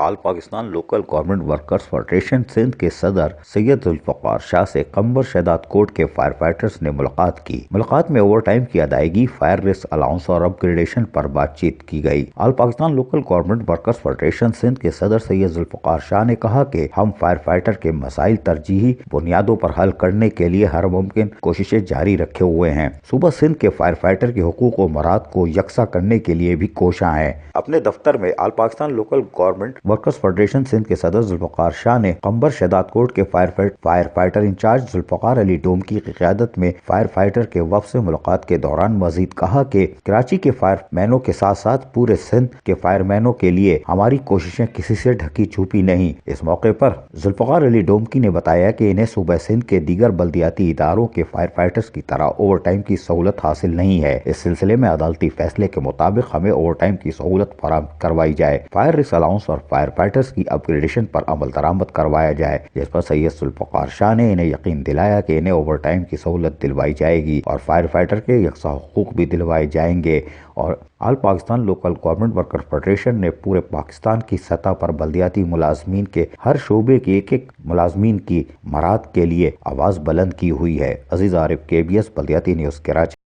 آل Pakistan local government workers federation Sindh کے صدر سید ذوالفقار شاہ سے قمبر شہداد کوٹ کے فائر فائٹرز نے ملاقات کی۔ ملاقات میں اوور ٹائم کی ادائیگی، فائر رسک الاؤنس اور اپ گریڈیشن پر بات چیت کی گئی۔ All Pakistan local government workers federation Sindh کے صدر سید ذوالفقار شاہ نے کہا کہ ہم فائر فائٹر کے مسائل ترجیحی بنیادوں پر حل کرنے کے لیے ہر ممکن کوششیں جاری رکھے ہوئے ہیں۔ صوبہ سندھ کے فائر فائٹر کے حقوق و مراد کو یکساں کرنے کے لیے بھی کوشاں ہیں۔ اپنے دفتر میں all Pakistan local government workers federation Sindh کے صدر ذوالفقار شاہ نے قمبر شہداد کوٹ کے fire fighter incharge Zulfiqar Ali Dom کی قیادت میں فائر فائٹر کے وفد سے ملاقات کے دوران مزید کہا کہ کراچی کے فائر مینوں کے ساتھ ساتھ پورے سندھ کے فائر مینوں کے لیے ہماری کوششیں کسی سے ڈھکی چھپی نہیں۔ اس موقع پر ذوالفقار علی ڈومکی نے بتایا کہ انہیں صوبہ سندھ کے دیگر بلدیاتی اداروں کے فائر فائٹرز کی طرح اوور ٹائم کی سہولت حاصل نہیں ہے۔ اس سلسلے میں عدالتی فیصلے کے مطابق ہمیں اوور ٹائم کی سہولت فراہم کروائی جائے، فائر رسک الاؤنس اور فائر فائٹرز کی اپ گریڈیشن پر عمل درآمد کروایا جائے، جس پر سید ذوالفقار شاہ نے انہیں یقین دلایا کہ انہیں اوور ٹائم کی سہولت دلوائی جائے گی اور فائر فائٹر کے یکساں حقوق بھی دلوائے جائیں گے۔ اور all Pakistan local government worker federation نے پورے پاکستان کی سطح پر بلدیاتی ملازمین کے ہر شعبے کے ایک ملازمین کی مراد کے لیے آواز بلند کی ہوئی ہے۔ عزیز عارف، KBS بلدیاتی نیوز، کراچی۔